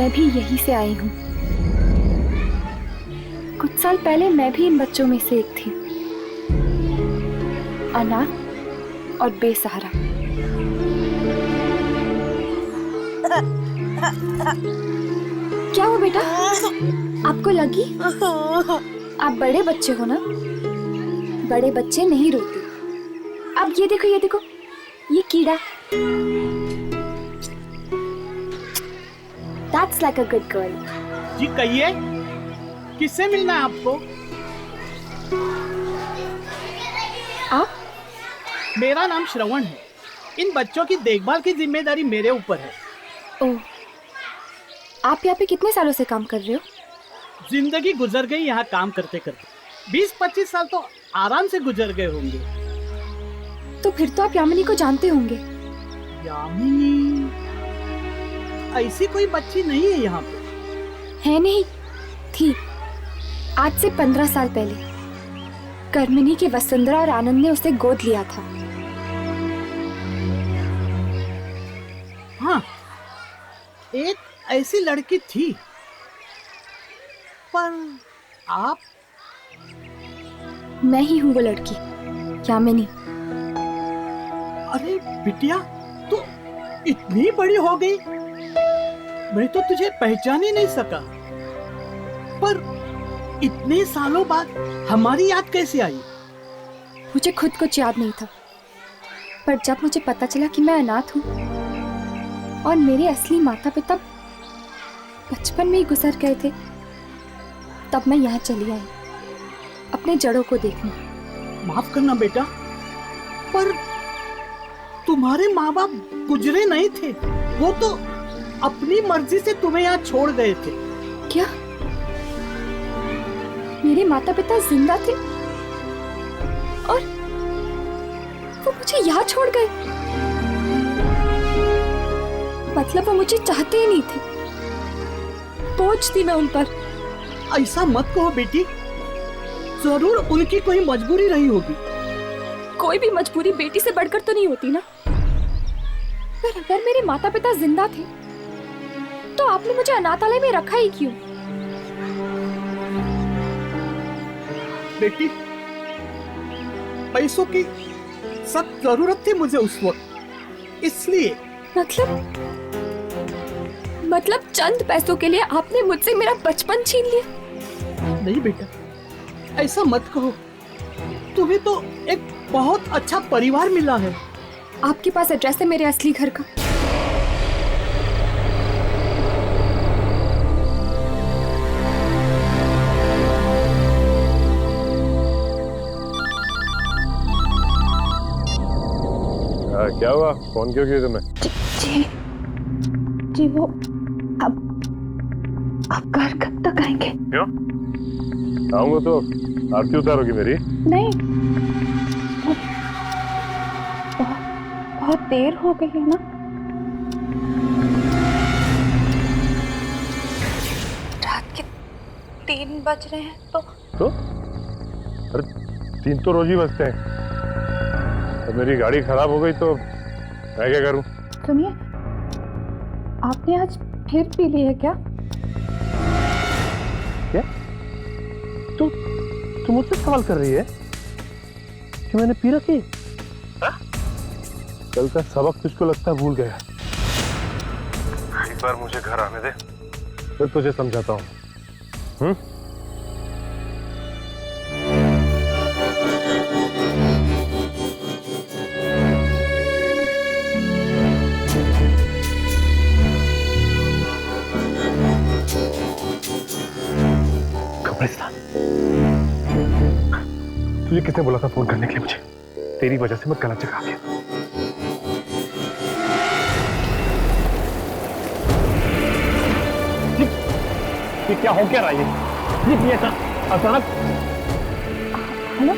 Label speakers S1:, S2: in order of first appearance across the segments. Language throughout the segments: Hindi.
S1: मैं भी यहीं से आई हूँ। कुछ साल पहले मैं भी इन बच्चों में से एक थी, अनाथ और बेसहारा। क्या हुआ बेटा, आपको लगी? आप बड़े बच्चे हो ना, बड़े बच्चे नहीं रोते। अब ये देखो, ये देखो, ये कीड़ा। That's like a good girl.
S2: जी कहिए, किससे मिलना है आपको?
S1: आप?
S2: मेरा नाम श्रवण है। इन बच्चों की देखभाल की जिम्मेदारी मेरे ऊपर है।
S1: ओह, आप यहाँ पे कितने सालों से काम कर रहे हो?
S2: जिंदगी गुजर गई यहाँ काम करते करते। 20-25 साल तो आराम से गुजर गए होंगे।
S1: तो फिर तो आप यामिनी को जानते होंगे।
S2: यामिनी? ऐसी कोई बच्ची नहीं है यहाँ पे।
S1: है नहीं, थी। आज से 15 साल पहले कर्मिनी के वसुंधरा और आनंद ने उसे गोद लिया था।
S2: हाँ, एक ऐसी लड़की थी। पर आप?
S1: मैं ही हूँ वो लड़की, यामिनी।
S2: अरे बिटिया, तू इतनी बड़ी हो गई, मैं तो तुझे पहचान ही नहीं सका। पर इतने सालों बाद हमारी याद कैसे आई?
S1: मुझे खुद कुछ याद नहीं था, पर जब मुझे पता चला कि मैं अनाथ हूँ और मेरे असली माता पिता बचपन में ही गुजर गए थे, तब मैं यहाँ चली आई अपने जड़ों को देखने।
S2: माफ करना बेटा, पर तुम्हारे माँ बाप गुजरे नहीं थे। वो तो अपनी मर्जी से तुम्हें यहाँ छोड़ गए थे।
S1: क्या मेरे माता पिता जिंदा थे और वो मुझे यहाँ छोड़ गए? मतलब वो मुझे चाहते ही नहीं थे, बोझ थी मैं उन पर।
S2: ऐसा मत कहो बेटी, जरूर उनकी कोई मजबूरी रही होगी।
S1: कोई भी मजबूरी बेटी से बढ़कर तो नहीं होती ना। पर अगर मेरे माता पिता जिंदा थे तो आपने मुझे अनाथालय में रखा ही क्यों?
S2: बेटी, पैसों की सख्त जरूरत थी मुझे उस वक्त, इसलिए।
S1: मतलब चंद पैसों के लिए आपने मुझसे मेरा बचपन छीन लिया?
S2: नहीं बेटा, ऐसा मत कहो। तुम्हें तो एक बहुत अच्छा परिवार मिला है।
S1: आपके पास एड्रेस है मेरे असली घर का?
S3: क्या हुआ? फोन क्यों किया तुम्हें?
S1: जी वो अब घर कब तक आएंगे?
S3: क्यों? आऊंगा तो आरती उतारोगी मेरी?
S1: नहीं, बहुत देर हो गई है ना। रात के 3 बज रहे हैं तो?
S3: अरे 3 तो रोज ही बजते हैं। अब मेरी गाड़ी खराब हो गई तो मैं क्या करूं?
S1: सुनिए, आपने आज फिर पी ली है क्या?
S3: क्या? तू मुझसे सवाल कर रही है कि मैंने पी रखी? कल का सबक तुझको लगता है भूल गया। एक बार मुझे घर आने दे, फिर तुझे समझाता हूँ। तुझे किसने बोला था फोन करने के लिए मुझे? तेरी वजह से मैं गलत जगह आ गया। ये क्या हो क्या रहा है? ये अचानक।
S1: हेलो,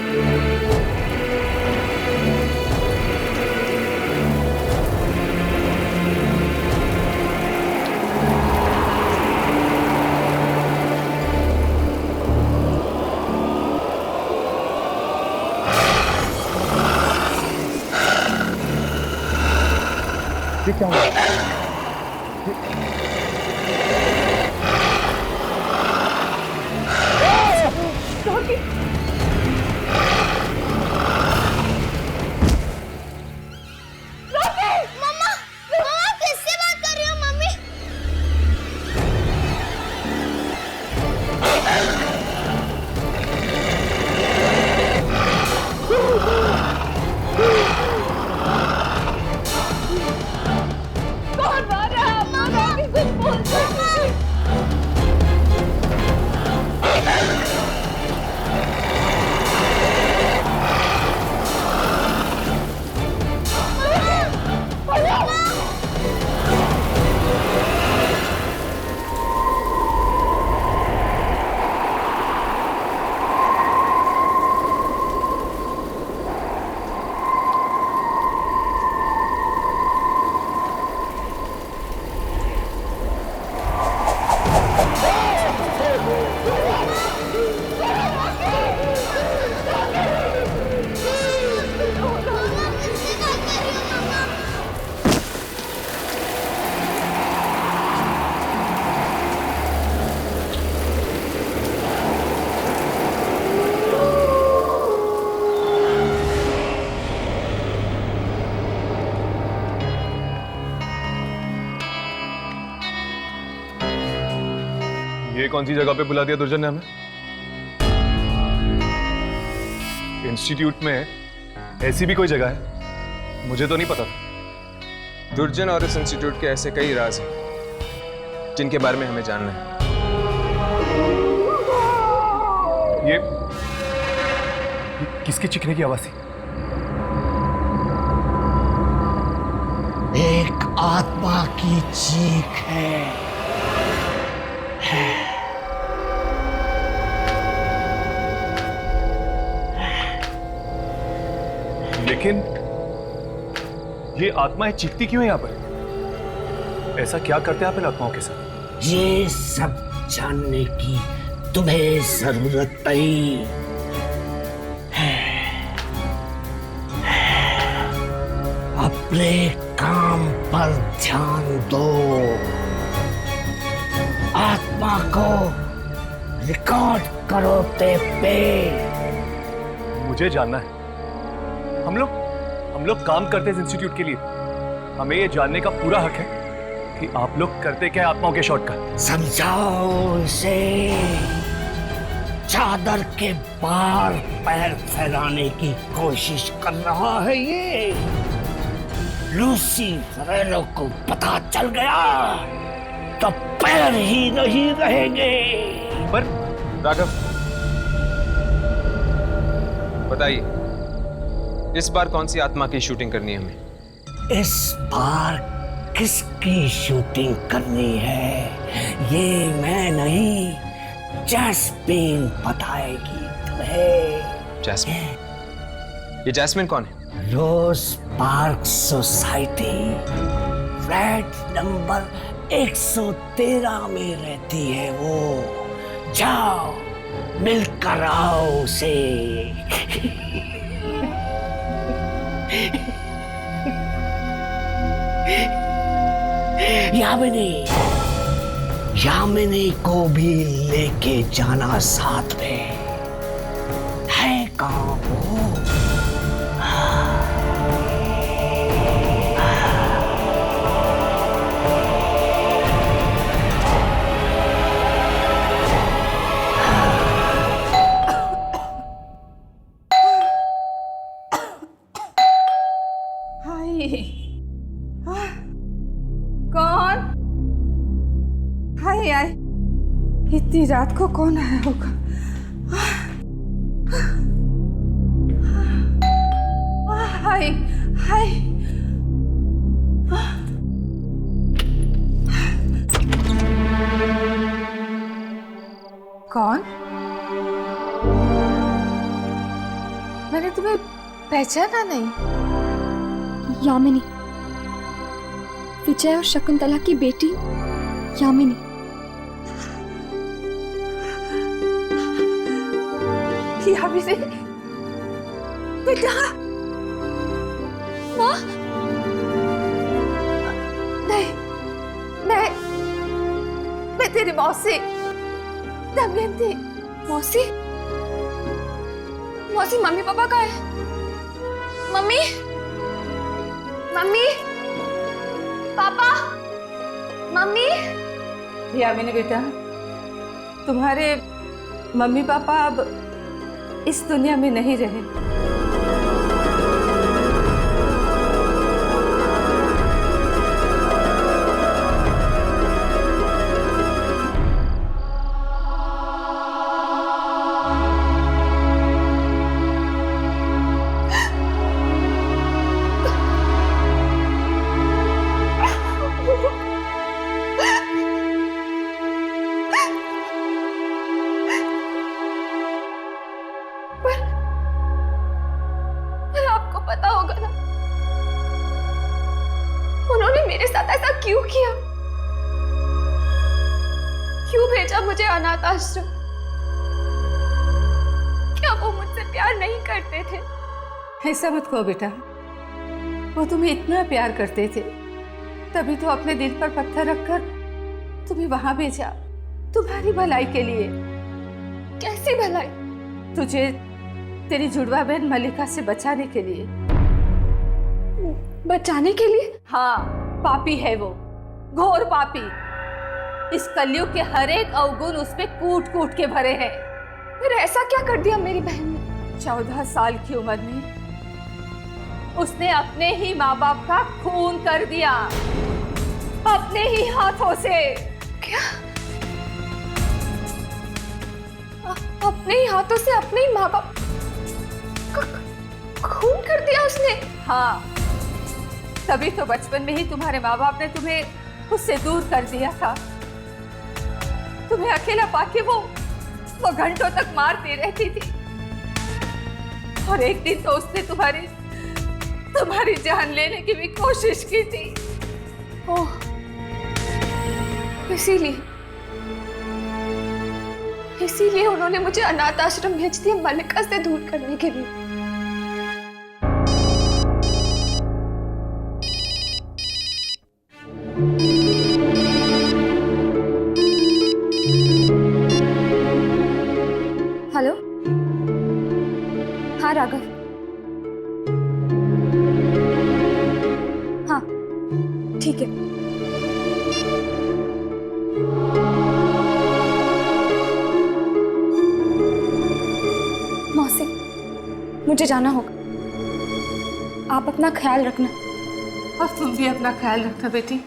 S3: ये क्या हुआ?
S4: ये कौन सी जगह पे बुला दिया दुर्जन ने हमें? इंस्टीट्यूट में ऐसी भी कोई जगह है? मुझे तो नहीं पता था।
S5: दुर्जन और इस इंस्टीट्यूट के ऐसे कई राज हैं जिनके बारे में हमें जानना है।
S4: ये किसकी चीखने की आवाज थी?
S2: एक आत्मा की चीख है।
S4: लेकिन ये आत्माएं चीखती क्यों है यहाँ पर? ऐसा क्या करते हैं आप इन आत्माओं के साथ?
S2: ये सब जानने की तुम्हें जरूरत नहीं है। अपने काम पर ध्यान दो। आत्मा को रिकॉर्ड करो टेप पे।
S4: मुझे जानना है। हम लोग काम करते हैं इस इंस्टीट्यूट के लिए। हमें ये जानने का पूरा हक है कि आप लोग करते क्या है आत्माओं के शॉट का।
S2: समझाओ इसे। चादर के बाहर पैर फैलाने की कोशिश कर रहा है ये। लूसी फरेलो को पता चल गया तो पैर ही नहीं रहेंगे।
S4: पर
S5: राघव, बताइए इस बार कौन सी आत्मा की शूटिंग करनी है हमें?
S2: इस बार किसकी शूटिंग करनी है ये मैं नहीं, जैस्मिन बताएगी तुम्हें।
S5: जैस्मिन? ये जैस्मिन कौन है?
S2: रोज पार्क सोसाइटी फ्लैट नंबर 113 में रहती है वो। जाओ मिलकर आओ उसे। यामिनी को भी लेके जाना साथ में। है कहाँ वो?
S6: कौन? हाय हाय, इतनी रात को कौन आया होगा? हाय हाय, कौन? मैंने तुम्हें पहचाना नहीं।
S1: यामिनी, विजय और शकुंतला की बेटी यामिनी।
S6: यामिनी बेटा।
S1: माँ,
S6: नहीं, मैं तेरी मौसी दमयंती।
S1: मौसी? मौसी, मम्मी पापा कहाँ है? मम्मी, मम्मी, पापा, मम्मी।
S6: यामिनी बेटा, तुम्हारे मम्मी पापा अब इस दुनिया में नहीं रहे।
S1: पता होगा ना उन्होंने मेरे साथ ऐसा क्यों किया, क्यों भेजा मुझे अनाथ आश्रम? क्या वो मुझसे प्यार नहीं करते थे?
S6: ऐसा मत कहो बेटा, वो तुम्हें इतना प्यार करते थे तभी तो अपने दिल पर पत्थर रखकर तुम्हें वहां भेजा, तुम्हारी भलाई के लिए।
S1: कैसी भलाई?
S6: तुझे तेरी जुड़वा बहन मलिका से बचाने के लिए।
S1: बचाने के लिए?
S6: हाँ, पापी है वो, घोर पापी। इस कलयुग के हर एक अवगुण उसमें कूट कूट के भरे हैं।
S1: फिर ऐसा क्या कर दिया मेरी बहन ने?
S6: 14 साल की उम्र में उसने अपने ही माँ बाप का खून कर दिया, अपने ही हाथों से।
S1: क्या? अपने ही हाथों से अपने ही माँ बाप का खून कर दिया उसने?
S6: हाँ, तभी तो बचपन में ही तुम्हारे माँ बाप ने तुम्हें उससे दूर कर दिया था। तुम्हें अकेला पाके वो घंटों तक मारती रहती थी, और एक दिन तो उसने तुम्हारी जान लेने की भी कोशिश की थी।
S1: ओह, इसीलिए उन्होंने मुझे अनाथ आश्रम भेज दिया मल्लिका से दूर करने के लिए। हेलो, हाँ राघव, हाँ ठीक है। मौसी, मुझे जाना होगा, आप अपना ख्याल रखना।
S6: और तुम भी अपना ख्याल रखना बेटी।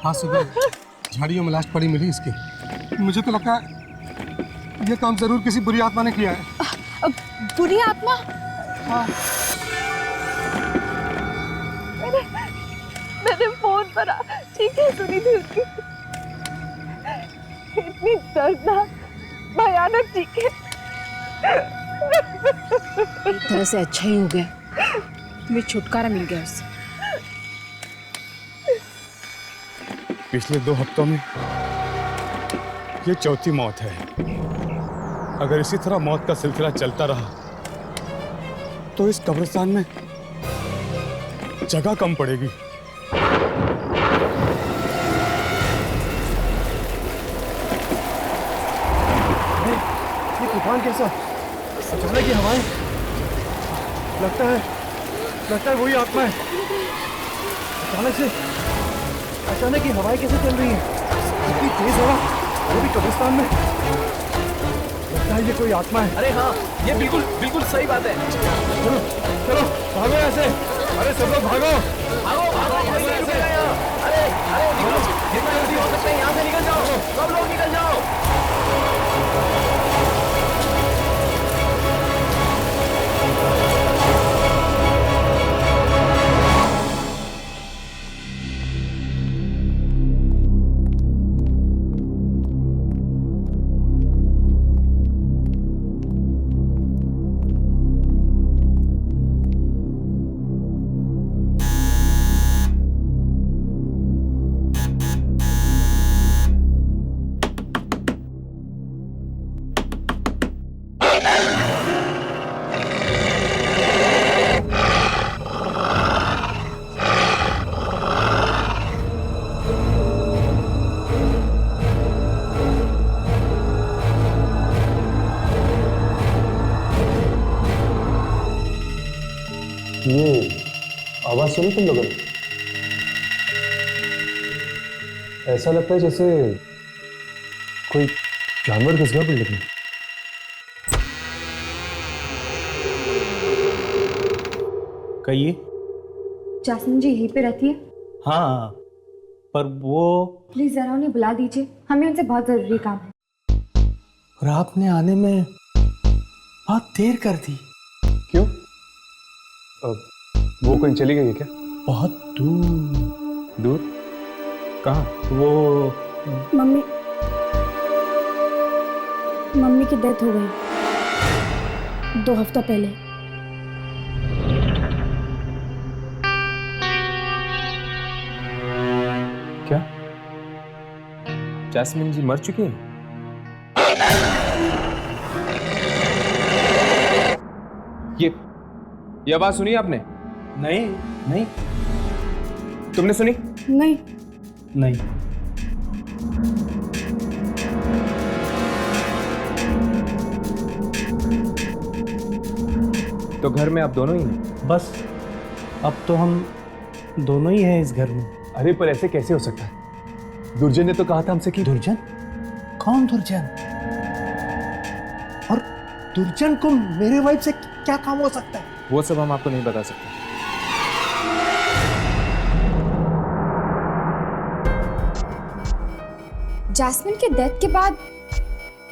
S3: हाँ, सुबह झाड़ियों में लाश पड़ी मिली इसकी। मुझे तो लगता है ये काम जरूर किसी बुरी आत्मा ने किया है।
S1: बुरी आत्मा?
S3: हाँ।
S1: मैंने फोन पर चीखें सुनी थी उसकी, इतनी दर्दनाक भयानक चीखें।
S7: एक तरह से अच्छा ही हो गया, तुम्हें छुटकारा मिल गया उससे।
S8: पिछले 2 हफ्तों में ये चौथी मौत है। अगर इसी तरह मौत का सिलसिला चलता रहा तो इस कब्रिस्तान में जगह कम पड़ेगी।
S3: ये तूफान कैसा? अचानक की हवाएं, लगता है वही आत्मा है। अचानक की हवाएं कैसे चल रही हैं? इतनी तेज हवा, वो भी कब्रिस्तान में। लगता है ये कोई आत्मा है।
S4: अरे हाँ, ये बिल्कुल सही बात है।
S3: चलो भागो ऐसे। अरे सब लोग भागो।
S4: भागो ऐसे। अरे निकलो, जितना जल्दी हो सकता है यहाँ से निकल जाओ। सब लोग निकल जाओ।
S3: ये आवाज सुनी तुम लोगों ने? ऐसा लगता है जैसे कोई जानवर घुस गया बिल्डिंग में।
S2: कहिए।
S1: जासमीन जी यहीं पे रहती है?
S2: हाँ, पर वो
S1: प्लीज जरा उन्हें बुला दीजिए, हमें उनसे बहुत जरूरी काम है।
S2: और आपने आने में बहुत देर कर दी।
S3: क्यों? वो कहीं चली गई है क्या?
S2: बहुत दूर।
S3: दूर?
S5: कहाँ?
S2: वो
S7: मम्मी मम्मी की डेथ हो गई 2 हफ्ता पहले।
S5: क्या जैस्मिन जी मर चुकी हैं? ये आवाज सुनी आपने?
S2: नहीं नहीं
S5: तुमने सुनी?
S7: नहीं,
S2: नहीं।
S5: तो घर में आप दोनों ही हैं?
S2: बस अब तो हम दोनों ही हैं इस घर में।
S4: अरे पर ऐसे कैसे हो सकता है? दुर्जन ने तो कहा था हमसे कि
S2: दुर्जन? कौन दुर्जन? और दुर्जन को मेरे वाइफ से क्या काम हो सकता है?
S5: वो सब हम आपको नहीं बता सकते।
S1: जैस्मिन के डेथ के बाद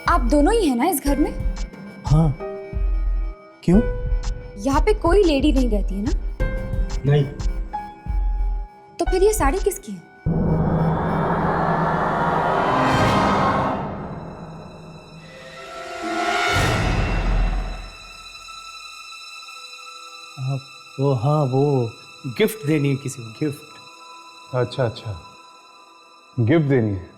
S1: आप दोनों ही हैं ना इस घर में?
S2: हाँ। क्यों?
S1: यहाँ पे कोई लेडी नहीं रहती है ना?
S2: नहीं।
S1: तो फिर ये साड़ी किसकी है?
S2: वो गिफ्ट देनी है किसी को, गिफ्ट।
S4: अच्छा अच्छा, गिफ्ट देनी है।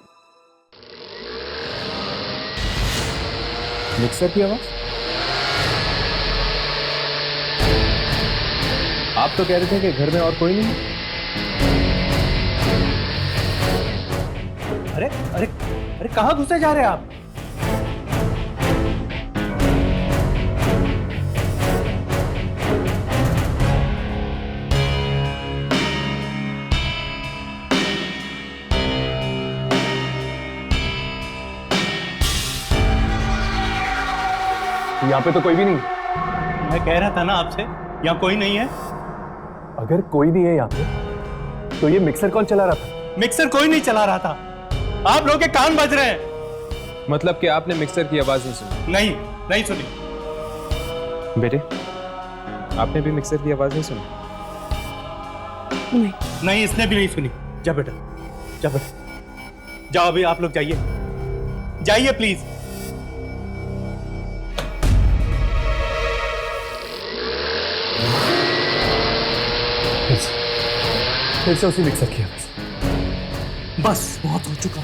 S5: मिक्सर की आवाज? आप तो कह रहे थे कि घर में और कोई नहीं है।
S2: अरे अरे अरे कहाँ घुसे जा रहे हैं आप?
S4: यहाँ पे तो कोई भी नहीं।
S2: मैं कह रहा था ना आपसे, यहाँ कोई नहीं है।
S4: अगर कोई नहीं है यहाँ पे तो ये मिक्सर कौन चला रहा था?
S2: मिक्सर कोई नहीं चला रहा था, आप लोगों के कान बज रहे हैं।
S5: मतलब कि आपने मिक्सर की आवाज नहीं सुनी?
S2: नहीं, नहीं सुनी।
S5: बेटे, आपने भी मिक्सर की आवाज नहीं सुनी?
S7: नहीं,
S2: नहीं, इसने भी नहीं सुनी। जा बेटा, जा बेटा, जाओ अभी आप लोग जाइए, जाइए प्लीज।
S4: फिर से उसी मिक्सर की आवाज।
S2: बस बहुत हो चुका।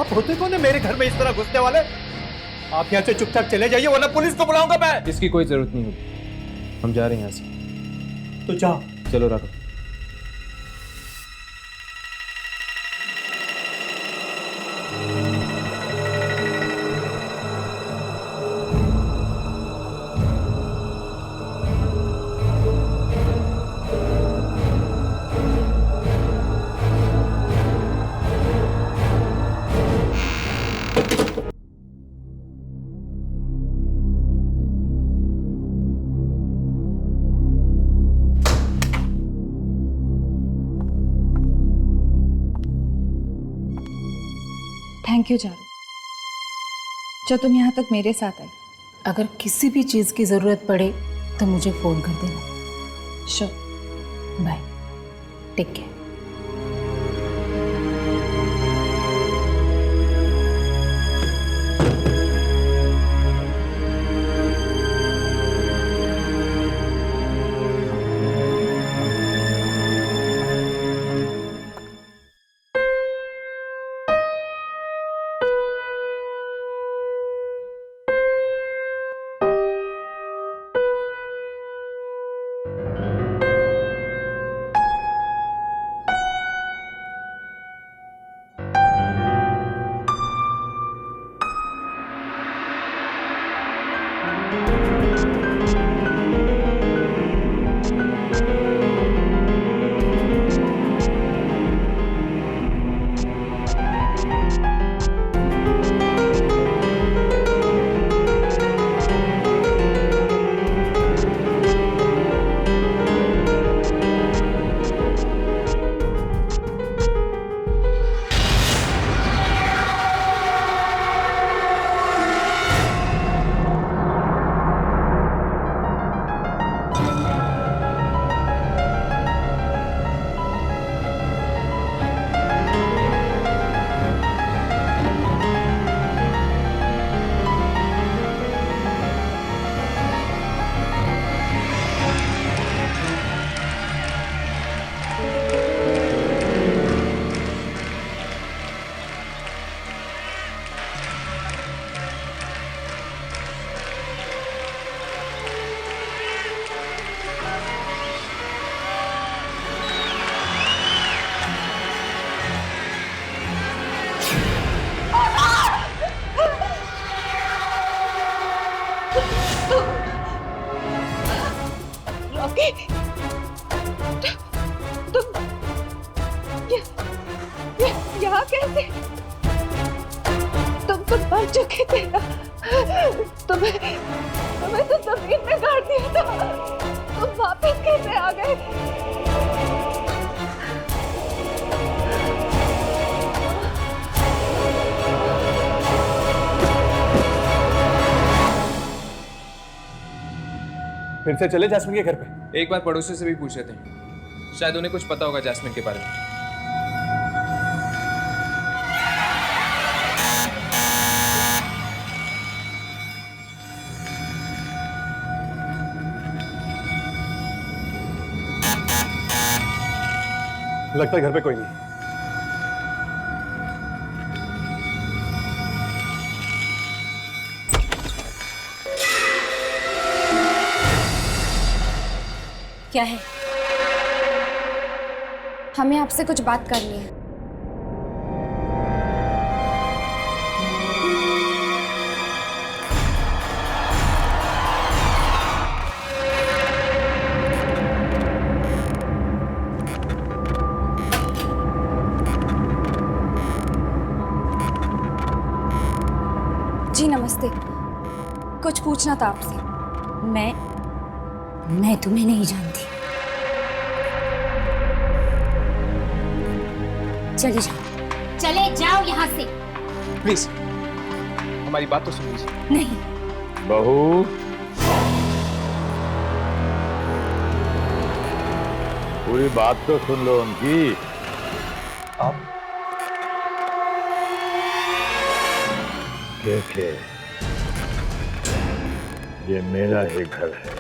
S2: आप होते कौन है मेरे घर में इस तरह घुसने वाले? आप यहाँ से चुपचाप चले जाइए वरना पुलिस को बुलाऊंगा मैं।
S5: इसकी कोई जरूरत नहीं होगी, हम जा रहे हैं यहाँ से।
S2: तो जाओ।
S5: चलो राघव।
S6: थैंक यू चारू, जो तुम यहाँ तक मेरे साथ आई।
S7: अगर किसी भी चीज़ की ज़रूरत पड़े तो मुझे फ़ोन कर देना।
S6: Sure.
S7: Bye, take care.
S6: Rocky, तुम यहाँ कैसे? तुम मर चुके थे ना? तुम्हें तो जमीन में गाड़ दिया था। तुम वापस कैसे आ गए?
S4: फिर से चले जैस्मिन के घर पे?
S5: एक बार पड़ोसी से भी पूछ लेते हैं, शायद उन्हें कुछ पता होगा जैस्मिन के बारे में।
S4: लगता है घर पे कोई नहीं।
S1: क्या है? हमें आपसे कुछ बात करनी है। जी नमस्ते, कुछ पूछना था आपसे।
S7: मैं तुम्हें नहीं जानती। चले जाओ यहाँ से।
S5: प्लीज हमारी बात तो सुन लीजिए।
S7: नहीं,
S9: बहू, पूरी बात तो सुन लो उनकी।
S4: आप
S9: देखे, ये मेरा ही घर है।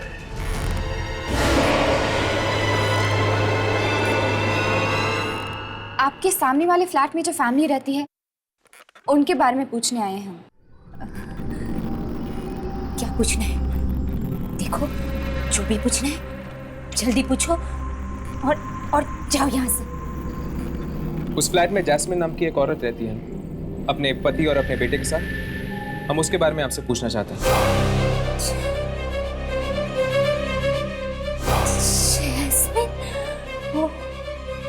S1: आपके सामने वाले फ्लैट में जो फैमिली रहती है उनके बारे में पूछने आए हैं हम।
S7: क्या पूछना है? देखो, जो भी पूछना है जल्दी पूछो और जाओ यहाँ से।
S5: उस फ्लैट में जैस्मिन नाम की एक औरत रहती है, अपने पति और अपने बेटे के साथ। हम उसके बारे में आपसे पूछना चाहते हैं।
S7: जैस्मिन,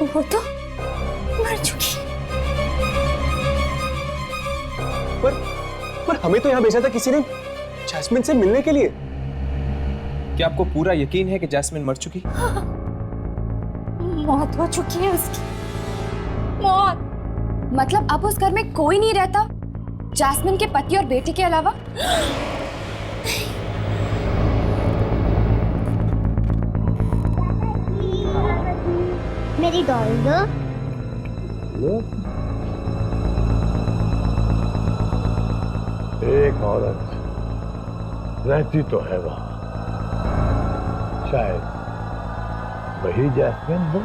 S7: वो तो मर चुकी।
S4: पर हमें तो यहाँ भेजा था किसी ने जैस्मिन से मिलने के लिए।
S5: क्या आपको पूरा यकीन है कि जैस्मिन मर चुकी?
S7: मौत हो चुकी है उसकी। मौत
S1: मतलब अब उस घर में कोई नहीं रहता जैस्मिन के पति और बेटे के अलावा?
S10: मेरी डॉल दो।
S9: एक औरत रहती तो है वहां, शायद वही जैस्मिन हो।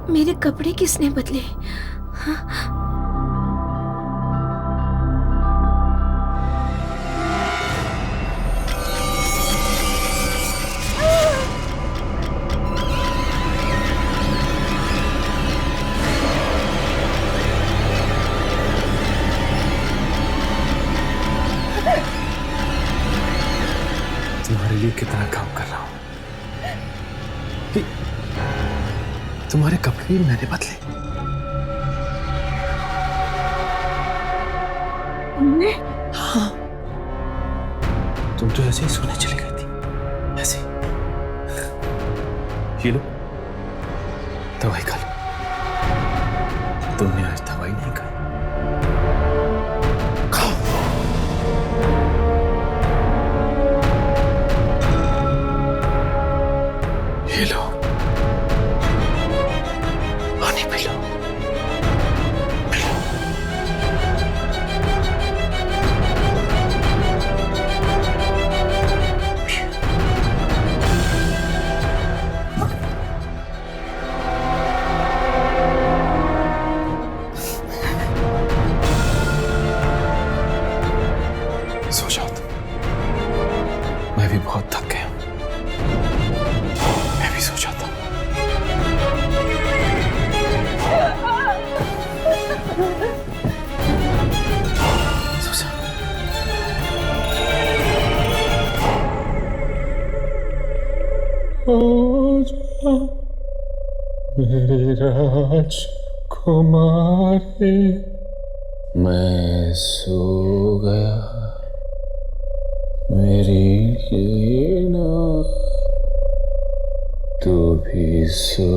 S10: मेरे कपड़े किसने बदले?
S4: तुम्हारे लिए कितना काम कर रहा हूं। तुम्हारे कपड़े भी मैंने बदले।
S10: तुमने?
S4: हाँ, तुम तो ऐसे ही सोने चली गई थी, ऐसे। ये लो, दवाई खा लो। तुमने आज दवाई नहीं खाई। खाओ। ये लो, पानी
S8: मेरी राजकुमारी।
S5: मैं सो गया मेरी लीना, तू भी सो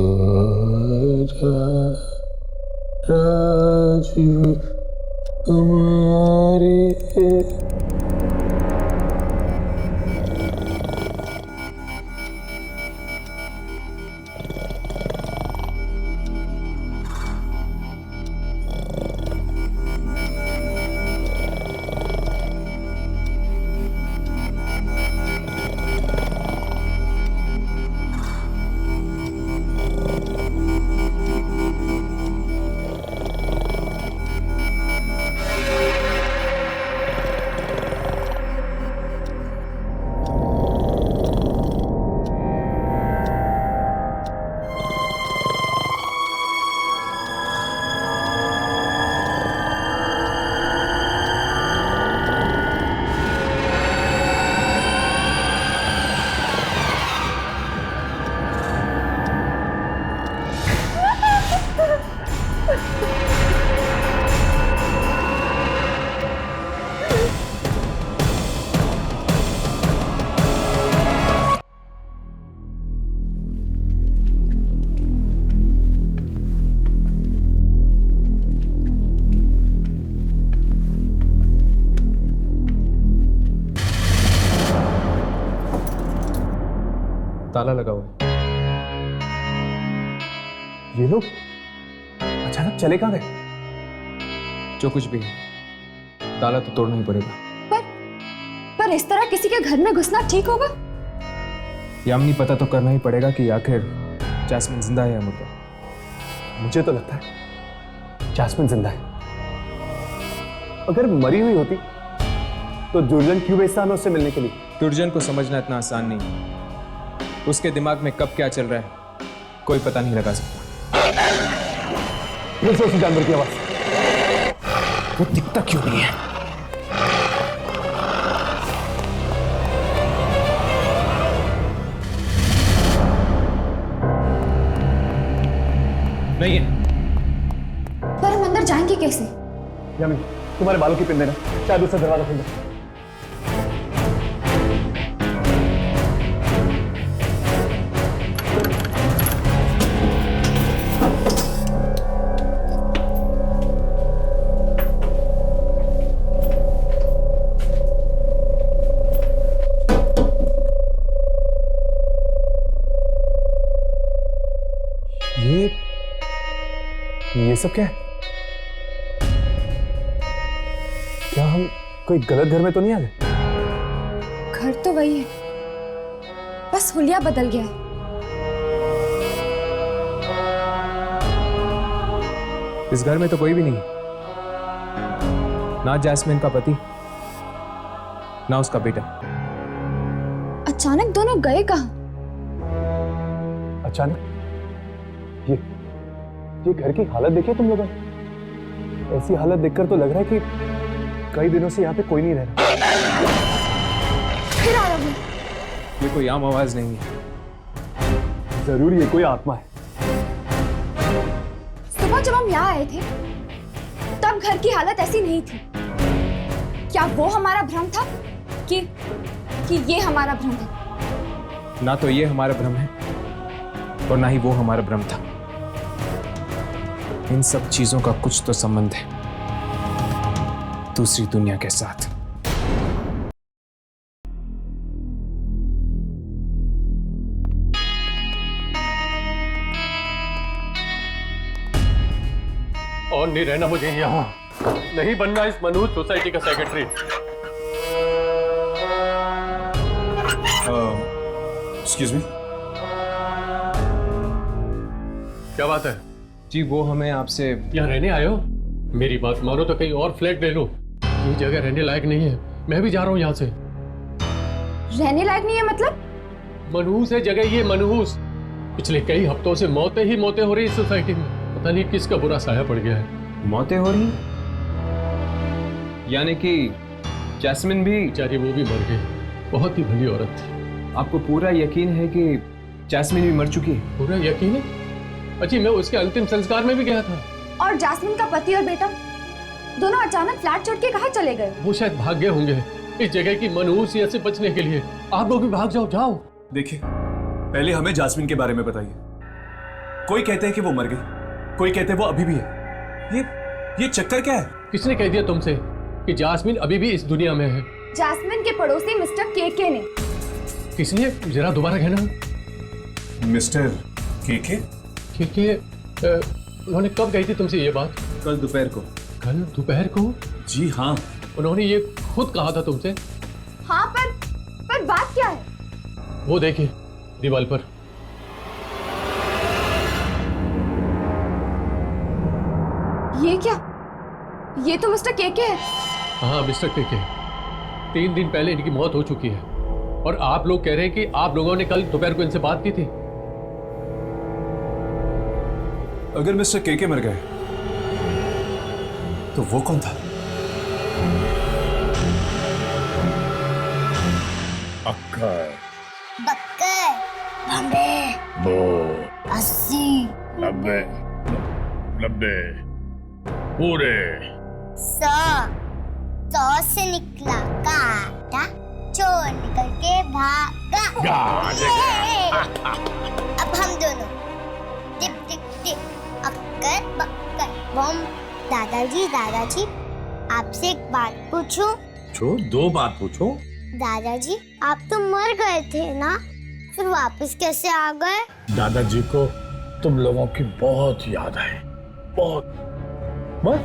S5: जा राजकुमारी। ताला लगा हुआ है।
S4: ये लोग अचानक चले कहाँ गए?
S5: जो कुछ भी है, ताला तो तोड़ना ही पड़ेगा।
S1: पर इस तरह किसी के घर में घुसना ठीक होगा?
S5: यामिनी, पता तो करना ही पड़ेगा कि आखिर जैस्मिन जिंदा है या मुर्दा।
S4: मुझे तो लगता है जैस्मिन जिंदा है। अगर मरी हुई होती तो दुर्जन क्यों भेजता हमें उससे मिलने के लिए?
S5: दुर्जन को समझना इतना आसान नहीं है। उसके दिमाग में कब क्या चल रहा है कोई पता नहीं लगा सकता।
S4: फिर से उस जानवर की आवाज। वो दिखता क्यों नहीं है?
S5: नहीं है।
S1: पर हम अंदर जाएंगे कैसे?
S4: यामिनी, तुम्हारे बालों की पिन देना, शायद उससे दरवाजा खुल जाए। ये सब क्या है? क्या हम कोई गलत घर में तो नहीं आ गए?
S1: घर तो वही है, बस हुलिया बदल गया है।
S5: इस घर में तो कोई भी नहीं, ना जैस्मिन का पति ना उसका बेटा।
S1: अचानक दोनों गए कहाँ?
S4: अचानक? ये घर की हालत देखिए तुम लोगों ने। ऐसी हालत देखकर तो लग रहा है कि कई दिनों से यहाँ पे कोई नहीं रह रहा।
S1: फिर आ रहा हूँ।
S5: ये कोई आम आवाज नहीं है।
S4: जरूर ये कोई आत्मा है।
S1: सुबह जब हम यहाँ आए थे तब घर की हालत ऐसी नहीं थी। क्या वो हमारा भ्रम था कि ये हमारा भ्रम है?
S5: ना तो ये हमारा भ्रम है और ना ही वो हमारा भ्रम था। इन सब चीजों का कुछ तो संबंध है दूसरी दुनिया के साथ।
S9: और नहीं रहना मुझे यहाँ, नहीं बनना इस मनहूस सोसाइटी का सेक्रेटरी।
S5: Excuse me.
S9: क्या बात है?
S5: जी वो हमें आपसे
S9: यहाँ रहने आए हो? मेरी बात मानो तो कहीं और फ्लैट ले लो। ये जगह रहने लायक नहीं है। मैं भी जा रहा हूँ यहाँ से।
S1: रहने लायक नहीं है मतलब?
S9: मनहूस है जगह ये, मनहूस। पिछले कई हफ्तों से मौतें ही मौतें हो रही इस सोसाइटी में। पता नहीं किसका बुरा साया पड़ गया है।
S5: मौतें हो रही? यानी कि जैस्मिन भी?
S9: बेचारी वो भी मर गई। बहुत ही भली औरत थी।
S5: आपको पूरा यकीन है कि जैस्मिन भी मर चुकी है।
S9: पूरा यकीन है? अच्छी मैं उसके अंतिम संस्कार में भी गया था।
S1: और जैस्मिन का पति और बेटा दोनों अचानक फ्लैट छोड़ के कहाँ चले गए?
S9: वो शायद भाग गए होंगे इस जगह की मनहूसियत से बचने के लिए। आप लोग भी भाग जाओ। जाओ।
S4: देखिए, पहले हमें जास्मिन के बारे में बताइए। कोई कहते हैं कि वो मर गई, कोई कहते हैं वो अभी भी है। ये चक्कर क्या है?
S9: किसने कह दिया तुमसे कि जास्मिन अभी भी इस दुनिया में है?
S1: जैस्मिन के पड़ोसी मिस्टर केके ने।
S9: किसने? जरा दोबारा कहना।
S4: मिस्टर केके?
S9: केके उन्होंने कब कही थी तुमसे ये बात?
S5: कल दोपहर को।
S9: कल दोपहर को?
S4: जी हाँ,
S9: उन्होंने ये खुद कहा था तुमसे?
S1: हाँ, पर बात क्या है?
S9: वो देखिए दीवार पर।
S1: ये क्या? ये तो मिस्टर केके है।
S9: हाँ, मिस्टर केके। 3 दिन पहले इनकी मौत हो चुकी है और आप लोग कह रहे हैं कि आप लोगों ने कल दोपहर को इनसे बात की थी।
S4: अगर मिस्टर केके मर गए तो वो कौन था?
S8: अक्कर,
S11: बक्कर, बम्बे,
S8: बो,
S11: 80,
S8: 90, 90, पूरे
S11: 100 से निकला काटा, चोर निकल के भागा। अब हम दोनों टिप टिप टिप, अक्कर बक्कर बम। दादाजी आपसे एक बात पूछूं?
S8: पूछो, 2 बात पूछो।
S11: दादाजी आप तो मर गए थे ना, फिर वापस कैसे आ गए?
S8: दादाजी को तुम लोगों की बहुत याद है, बहुत। बस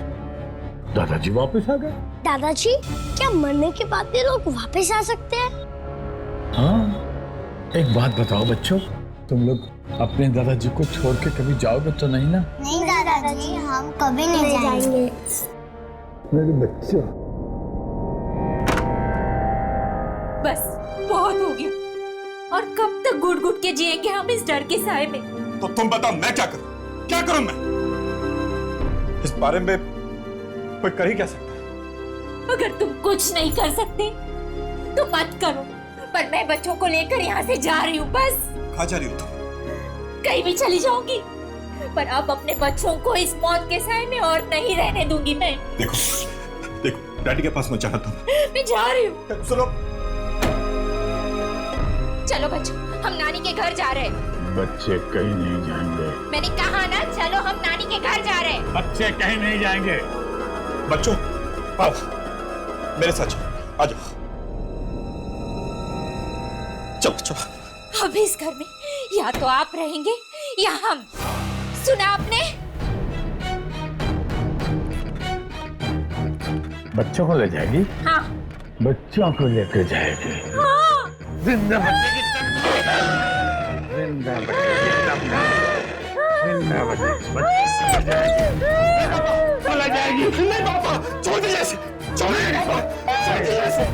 S8: दादाजी वापस आ गए।
S11: दादाजी क्या मरने के बाद भी लोग वापस आ सकते हैं?
S8: हाँ, एक बात बताओ बच्चों, तुम लोग अपने दादाजी को छोड़ के कभी जाओगे तो नहीं ना?
S11: नहीं दादाजी, हम कभी नहीं जाएंगे।
S8: मेरे बच्चों।
S7: बस बहुत हो गया। और कब तक घुट घुट के जिएंगे हम इस डर के साए में?
S8: तो तुम बताओ मैं क्या करूं? क्या करूं मैं? इस बारे में कोई कर ही क्या सकता है?
S7: अगर तुम कुछ नहीं कर सकते तो मत करो, पर मैं बच्चों को लेकर यहाँ से जा रही हूँ। बस।
S8: कहाँ जा रही हो तुम?
S7: कहीं भी चली जाऊंगी, पर अब अपने बच्चों को इस मौत के साए में और नहीं रहने दूंगी मैं।
S8: देखो डैडी के पास मत जाना तुम।
S7: मैं जा रही हूँ।
S8: सुनो,
S7: चलो बच्चों, हम नानी के घर जा रहे हैं।
S8: बच्चे कहीं नहीं जाएंगे।
S7: मैंने कहा ना, चलो हम नानी के घर जा रहे हैं।
S8: बच्चे कहीं नहीं जाएंगे। बच्चों आओ मेरे साथ आ जाओ। चलो चलो।
S7: अब इस घर में या तो आप रहेंगे या हम। सुना आपने?
S8: बच्चों को ले जाएगी?
S7: हाँ।
S8: बच्चों को लेकर जाएगी?
S7: हाँ।
S8: जिंदा बच्चे की जिंदा बच्चे की जिंदा बच्चे चला जाएगी। नहीं पापा, छोड़ दीजिए इसे, छोड़ दीजिए इसे।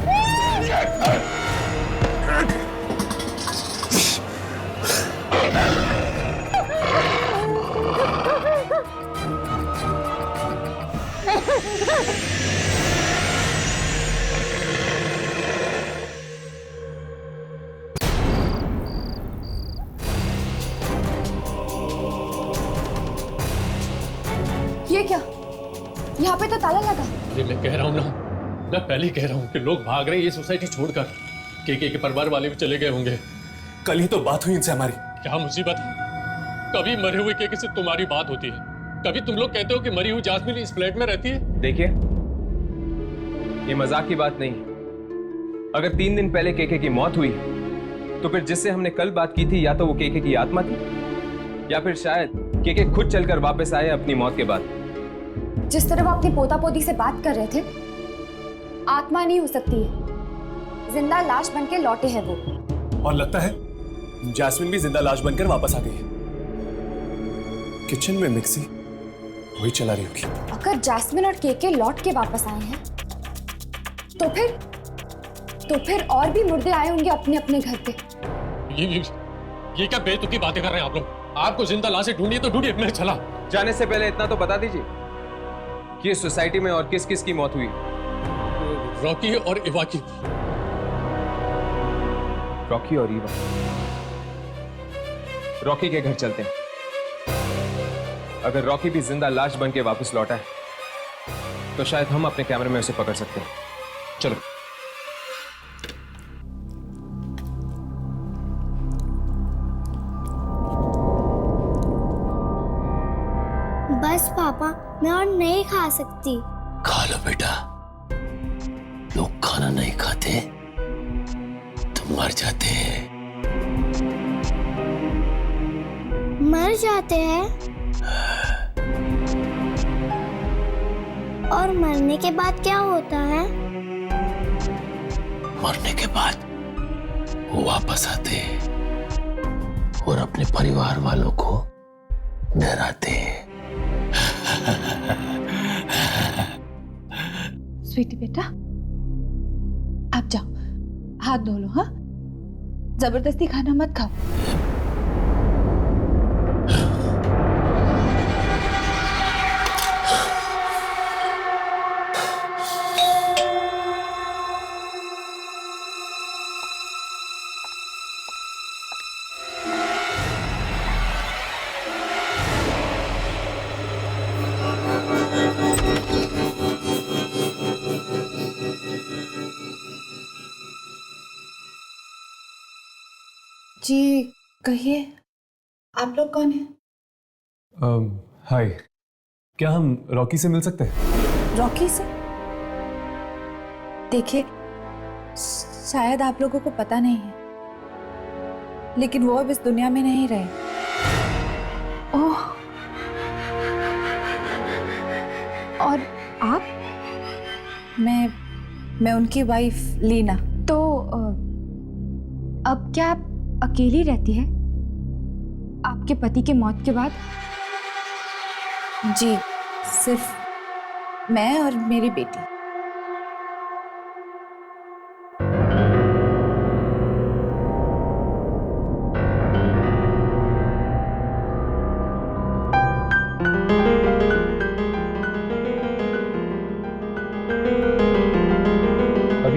S1: ये क्या? यहाँ पे तो ताला लगा।
S9: ये मैं कह रहा हूँ ना, मैं पहले ही कह रहा हूँ कि लोग भाग रहे हैं ये सोसाइटी छोड़कर। केके के परिवार वाले भी चले गए होंगे।
S4: कल ही तो बात हुई इनसे हमारी।
S9: क्या मुसीबत है? कभी मरे हुए केके से तुम्हारी बात होती है, कभी तुम लोग कहते हो कि मरी हुई जास्मिन इस फ्लैट में रहती है।
S5: देखिए, ये मजाक की बात नहीं। अगर 3 दिन पहले केके की मौत हुई तो फिर जिससे हमने कल बात की थी या तो वो केके की आत्मा थी या फिर शायद केके खुद चलकर वापस आए अपनी मौत के बाद।
S1: जिस तरह वो अपनी पोता पोती से बात कर रहे थे, आत्मा नहीं हो सकती है, जिंदा लाश बनके लौटे हैं वो।
S4: और लगता है जैस्मिन भी जिंदा लाश बनकर वापस आ गई है। किचन में मिक्सी वही चला रही होगी।
S1: अगर जैस्मिन और केके लौट के वापस आए हैं तो फिर और भी मुर्दे आए होंगे अपने अपने घर पे।
S9: ये क्या बेतुकी बातें कर रहे हैं आप लोग? आपको जिंदा लाशें ढूंढिए तो ढूंढिए, मैं चला।
S5: जाने से पहले इतना तो बता दीजिए कि इस सोसाइटी में और किस किस की मौत हुई।
S9: रॉकी और इवा की।
S5: रॉकी और इवा? रॉकी के घर चलते हैं। अगर रॉकी भी जिंदा लाश बन के वापस लौटा है तो शायद हम अपने कैमरे में उसे पकड़ सकते हैं। चलो।
S11: बस पापा, मैं और नहीं खा सकती।
S12: खा लो बेटा, लोग खाना नहीं खाते तो मर जाते हैं।
S11: मर जाते हैं? और मरने के बाद क्या होता है?
S12: मरने के बाद वो वापस आते हैं और अपने परिवार वालों को डराते हैं।
S6: स्वीटी बेटा, आप जाओ, हाथ धो लो। हाँ, जबरदस्ती खाना मत खाओ। जी कहिए, आप लोग कौन हैं?
S4: हाय, क्या हम रॉकी से मिल सकते हैं?
S6: रॉकी से? देखिए, शायद आप लोगों को पता नहीं है, लेकिन वो अब इस दुनिया में नहीं रहे। ओह, और आप? मैं उनकी वाइफ लीना।
S1: तो अब क्या आप अकेली रहती है आपके पति के मौत के बाद?
S6: जी, सिर्फ मैं और मेरी बेटी।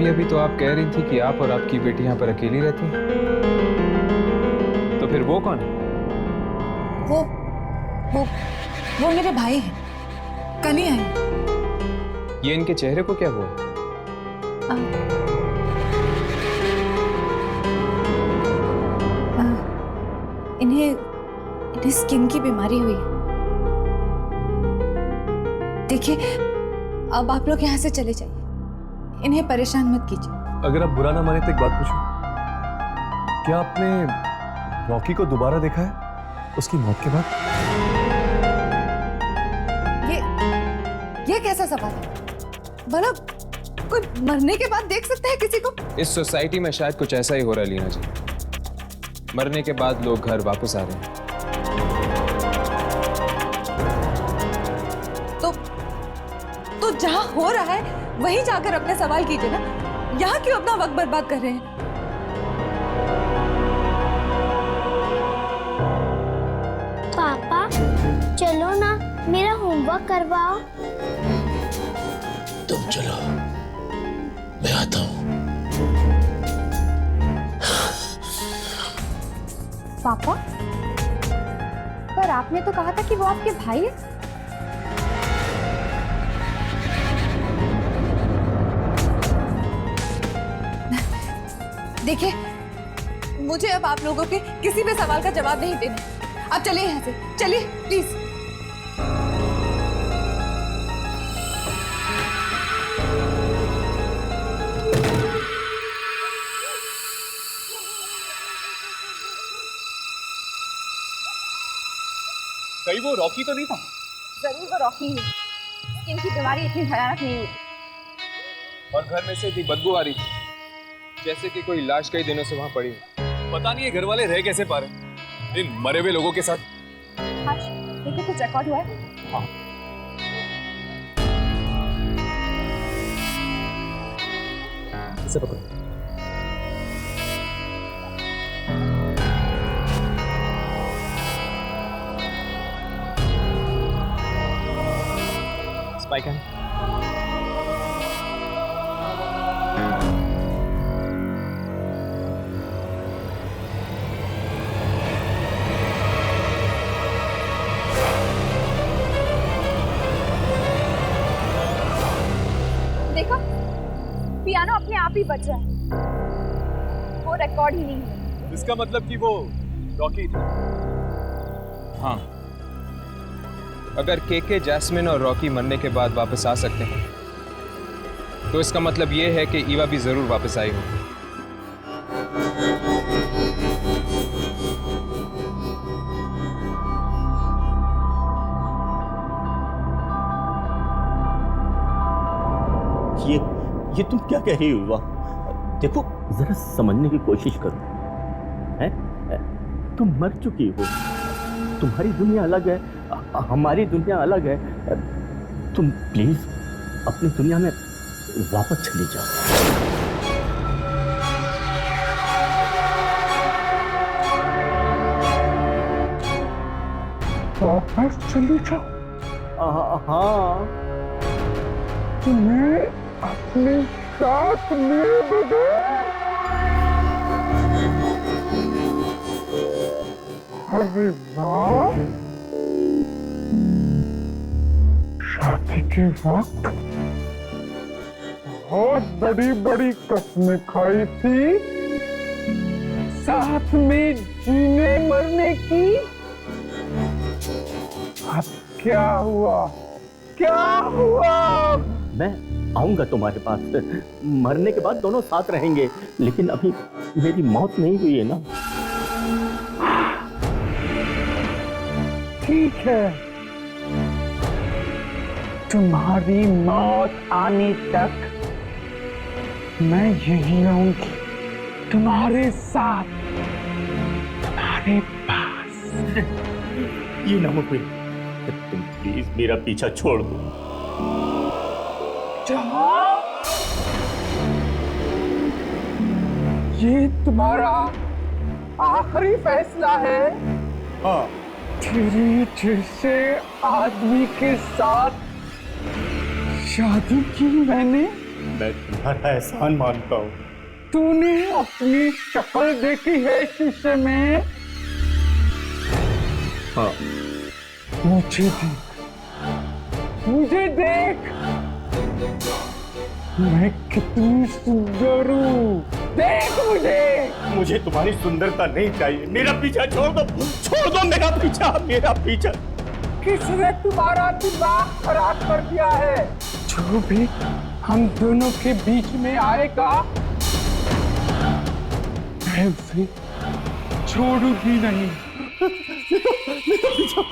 S5: अभी तो आप कह रही थी कि आप और आपकी बेटी यहाँ पर अकेली रहती हैं। तो फिर वो कौन है?
S6: वो मेरे भाई हैं, कल ही आए।
S5: ये इनके चेहरे को क्या हुआ?
S6: इन्हें स्किन की बीमारी हुई है। देखिए, अब आप लोग यहाँ से चले जाइए, इन्हें परेशान मत कीजिए।
S4: अगर आप बुरा ना माने तो एक बात पूछूं, क्या आपने रॉकी को दोबारा देखा है उसकी मौत के बाद?
S6: ये कैसा सवाल है? भला कोई मरने के बाद देख सकता है किसी को?
S5: इस सोसाइटी में शायद कुछ ऐसा ही हो रहा है लीना जी। मरने के बाद लोग घर वापस आ रहे हैं।
S6: तो जहां हो रहा है वहीं जाकर अपने सवाल कीजिए ना। यहाँ क्यों अपना वक्त बर्बाद कर रहे हैं?
S11: पापा चलो ना, मेरा होमवर्क करवाओ।
S12: तुम चलो, मैं आता हूँ।
S1: पापा, पर आपने तो कहा था कि वो आपके भाई है।
S6: देखिए, मुझे अब आप लोगों के किसी भी सवाल का जवाब नहीं देना। आप चलिए यहाँ से, चलिए प्लीज।
S4: कहीं वो रॉकी तो नहीं था?
S6: जरूर वो रॉकी है। इनकी बीमारी इतनी भयानक नहीं हुई।
S5: और घर में से इतनी बदबू आ रही थी जैसे कि कोई लाश कई दिनों से वहां पड़ी हो।
S4: पता नहीं ये घर वाले रह कैसे पा रहे इन मरे हुए लोगों के साथ।
S6: देखो, कुछ रिकॉर्ड हुआ है?
S4: हाँ। इसे पकड़ो। Spy cam.
S1: आप ही बचा है, वो रिकॉर्ड ही नहीं है।
S4: इसका मतलब कि वो रॉकी था।
S5: हाँ, अगर केके, जैस्मिन और रॉकी मरने के बाद वापस आ सकते हैं तो इसका मतलब ये है कि ईवा भी जरूर वापस आई होगी।
S12: ये तुम क्या कह रही हो ईवा? देखो जरा समझने की कोशिश करो। हैं? तुम मर चुकी हो, तुम्हारी दुनिया अलग है, हमारी दुनिया अलग है। तुम प्लीज अपनी दुनिया में वापस चली जाओ।
S8: वापस चली जाओ?
S12: हाँ,
S8: तुम्हें अपने साथ ले बदो। अरे वाह, शादी के वक्त बहुत बड़ी बड़ी कस्में खाई थी, साथ में जीने मरने की। अब क्या हुआ? क्या हुआ?
S12: मैं आऊंगा तुम्हारे पास, मरने के बाद दोनों साथ रहेंगे, लेकिन अभी मेरी मौत नहीं हुई है ना।
S8: ठीक है, तुम्हारी मौत आने तक मैं यही रहूंगी, तुम्हारे साथ, तुम्हारे पास।
S12: ये नामुमकिन, तुम प्लीज मेरा पीछा छोड़ दो।
S8: ये तुम्हारा आखिरी फैसला है?
S12: हाँ।
S8: तेरे जैसे आदमी के साथ शादी की मैंने?
S12: मैं तुम्हारा एहसान मानता हूँ।
S8: तूने अपनी शक्ल देखी है शीशे में?
S12: हाँ।
S8: मुझे देख, मुझे देख, मैं कितनी सुंदर हूँ, देख मुझे।
S12: मुझे तुम्हारी सुंदरता नहीं चाहिए, मेरा पीछा छोड़ दो, छोड़ दो मेरा पीछा, मेरा पीछा।
S8: किसने तुम्हारा दिमाग खराब कर दिया है? जो भी हम दोनों के बीच में आएगा मैं उसे छोड़ूंगी नहीं।
S12: मेरा पीछा।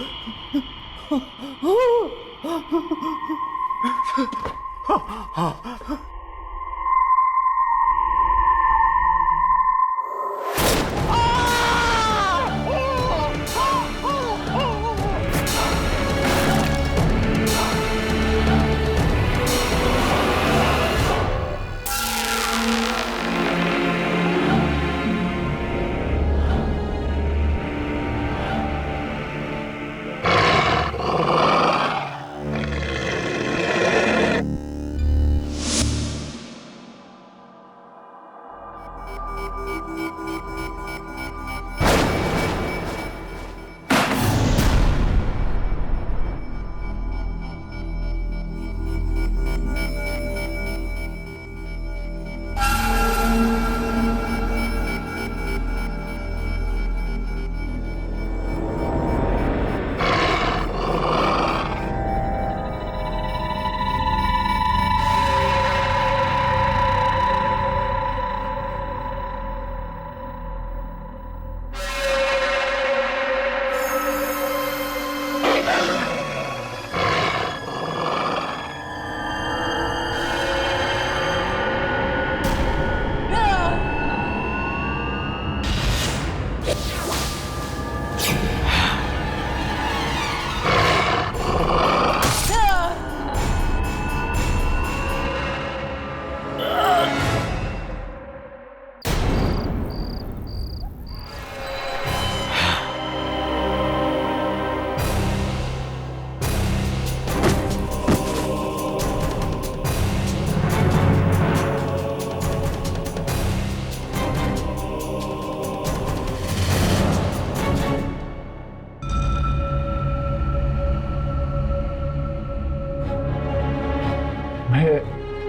S8: मैं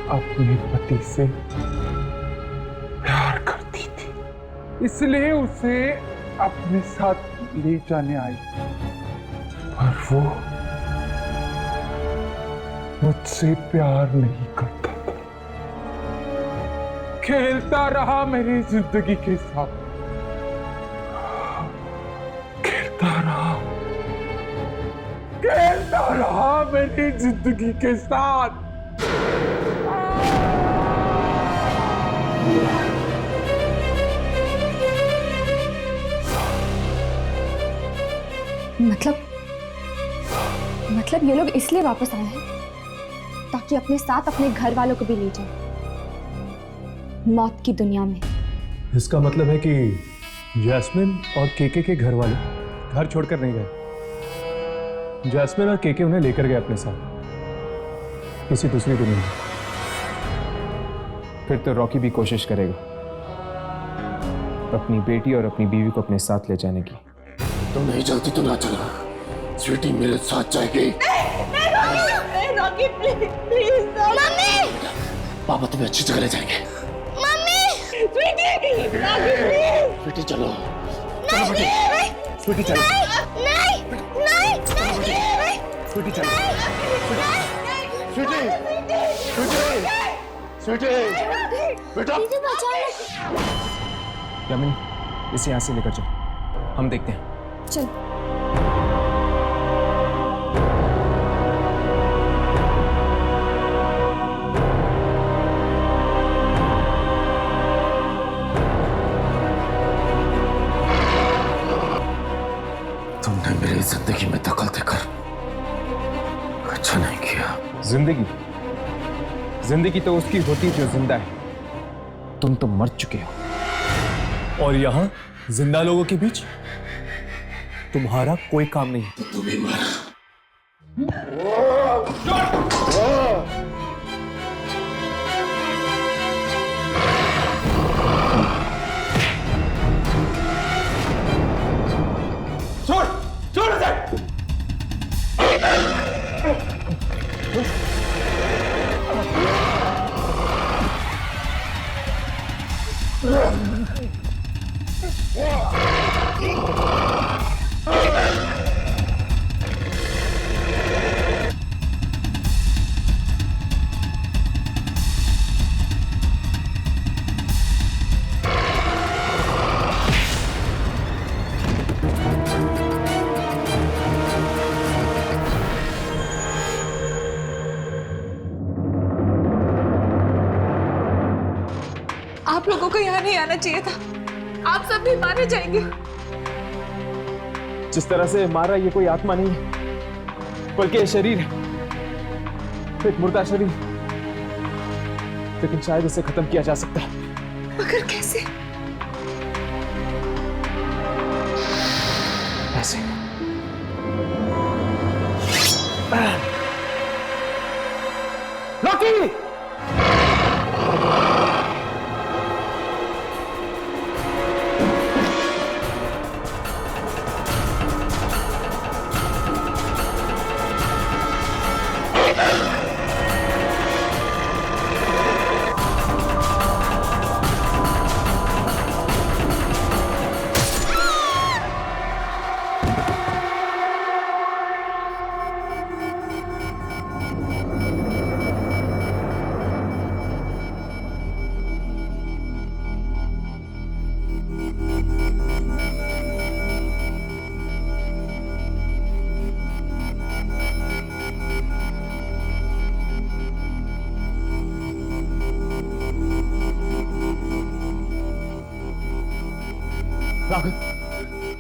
S8: अपने पति से इसलिए उसे अपने साथ ले जाने आई, पर वो मुझसे प्यार नहीं करता था। खेलता रहा मेरी जिंदगी के साथ, खेलता रहा मेरी जिंदगी के साथ।
S1: मतलब ये लोग इसलिए वापस आए हैं ताकि अपने साथ अपने घर वालों को भी ले जाए मौत की दुनिया में।
S4: इसका मतलब है कि जैस्मिन और केके के घर वाले घर छोड़कर नहीं गए। जैस्मिन और केके उन्हें लेकर गए अपने साथ किसी दूसरी दुनिया में।
S5: फिर तो रॉकी भी कोशिश करेगा अपनी बेटी और अपनी बीवी को अपने साथ ले जाने की।
S8: तुम नहीं चलती तो ना चला, स्वीटी मेरे साथ जाएगी।
S11: रॉकी प्लीज मम्मी,
S8: पापा तुम्हें अच्छी जगह ले जाएंगे।
S11: मम्मी स्वीटी,
S8: स्वीटी चलो, चलो बेटी, स्वीटी चलो,
S11: नहीं
S8: स्वीटी चलो, स्वीटी, स्वीटी, बेटा
S5: यामिनी, इसे यहाँ से लेकर चलो, हम देखते हैं।
S1: चल।
S8: तुमने मेरी जिंदगी में दखल देकर अच्छा नहीं किया।
S5: जिंदगी तो उसकी होती जो जिंदा है। तुम तो मर चुके हो।
S4: और यहाँ जिंदा लोगों के बीच तुम्हारा कोई काम नहीं।
S8: तो तू भी मर। छोड़ इसे।
S6: आप लोगों को यहाँ नहीं आना चाहिए था। आप सब भी मारे जाएंगे।
S5: जिस तरह से मारा ये कोई आत्मा नहीं है, बल्कि शरीर है, एक मुर्दा शरीर। लेकिन शायद इसे खत्म किया जा सकता है।
S6: मगर कैसे?
S5: ऐसे।
S8: रॉकी!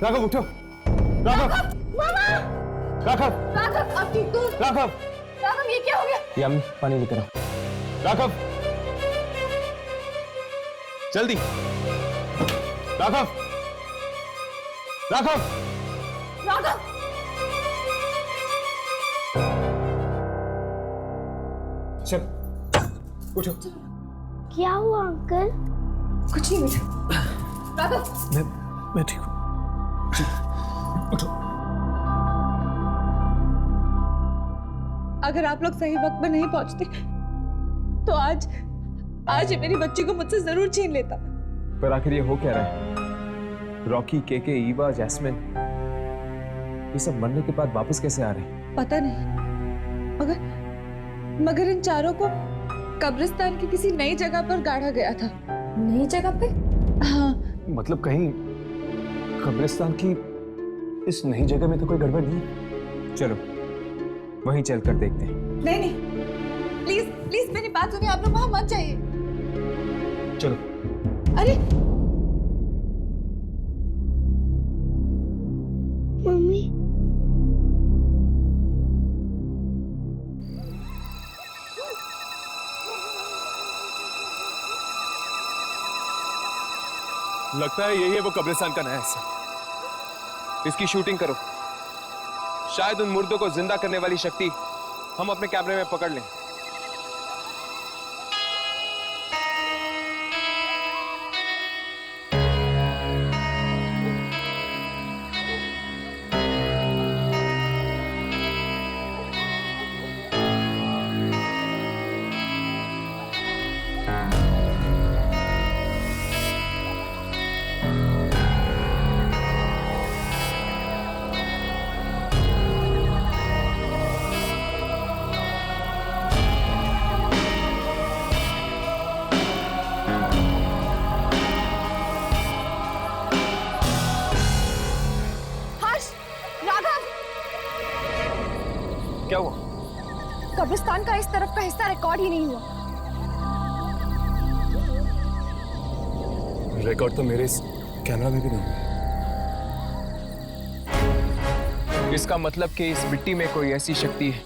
S5: राघव उठो। राघव, राघव,
S6: राघव, आप ठीक हो?
S5: राघव,
S6: राघव, ये क्या हो गया?
S5: यामिनी, पानी लेकर आओ। राघव, जल्दी। राघव, राघव,
S6: राघव,
S5: चल, उठो।
S11: क्या हुआ अंकल?
S6: कुछ नहीं बेटा। राघव,
S4: मैं ठीक हूँ।
S5: उठो।
S6: अगर आप लोग सही वक्त पर नहीं पहुंचते तो आज ये मेरी बच्ची को मुझसे जरूर छीन लेता।
S5: पर आखिर ये हो क्या रहा है? रॉकी, केके, ईवा, जैस्मिन, ये सब मरने के बाद वापस कैसे आ रहे हैं?
S13: पता नहीं, मगर इन चारों को कब्रिस्तान की किसी नई जगह पर गाड़ा गया था।
S1: नई जगह पे?
S13: हाँ।
S4: मतलब कहीं कब्रिस्तान की इस नई जगह में तो कोई गड़बड़ नहीं?
S5: चलो वहीं चलकर देखते हैं।
S13: नहीं, प्लीज प्लीज मेरी बात सुनिए, आप लोग वहां मत जाइए।
S4: चलो।
S13: अरे
S11: मम्मी,
S5: लगता है यही है वो कब्रिस्तान का नया हिस्सा। इसकी शूटिंग करो, शायद उन मुर्दों को जिंदा करने वाली शक्ति हम अपने कैमरे में पकड़ लें। क्या हुआ?
S1: कब्रिस्तान का इस तरफ का हिस्सा रिकॉर्ड ही नहीं हुआ।
S4: रिकॉर्ड तो मेरे इस कैमरा में भी नहीं।
S5: इसका मतलब कि इस मिट्टी में कोई ऐसी शक्ति है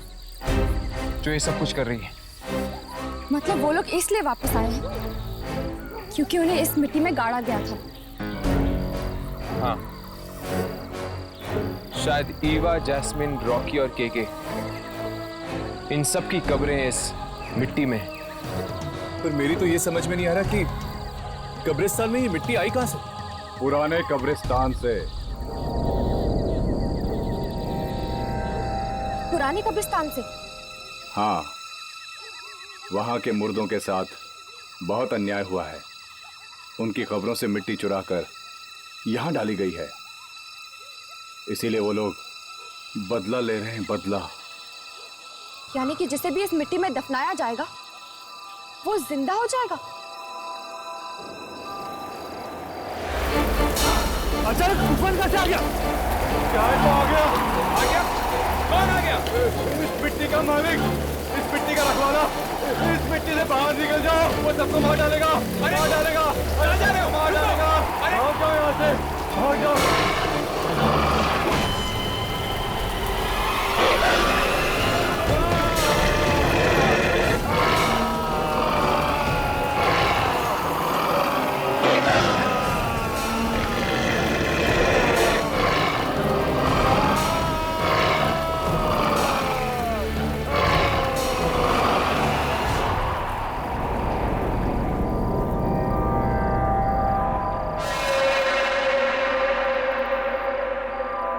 S5: जो ये सब कुछ कर रही है।
S1: मतलब वो लोग इसलिए वापस आए हैं क्योंकि उन्हें इस मिट्टी में गाड़ा गया था।
S5: हाँ, शायद ईवा, जैस्मिन, रॉकी और केके, इन सब की कब्रें इस मिट्टी में।
S4: पर मेरी तो ये समझ में नहीं आ रहा कि कब्रिस्तान में ये मिट्टी आई कहां से?
S8: पुराने कब्रिस्तान से।
S1: पुराने कब्रिस्तान से?
S8: हाँ, वहां के मुर्दों के साथ बहुत अन्याय हुआ है। उनकी कब्रों से मिट्टी चुराकर यहां डाली गई है, इसीलिए वो लोग बदला ले रहे हैं, बदला।
S1: यानी कि जिसे भी इस मिट्टी में दफनाया जाएगा वो जिंदा हो जाएगा।
S8: अचानक तूफान कैसे आ गया? क्या है तो आ गया? आ गया? कौन आ गया? इस मिट्टी का मालिक, इस मिट्टी का रखवाला। इस मिट्टी से बाहर निकल जाओ, वो सबको मार डालेगा, मार डालेगा, मार डालेगा, मार डालेगा। भाग जाओ यहाँ से, भाग जाओ।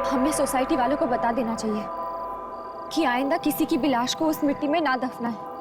S1: हमें सोसाइटी वालों को बता देना चाहिए कि आइंदा किसी की भी लाश को उस मिट्टी में ना दफनाएं।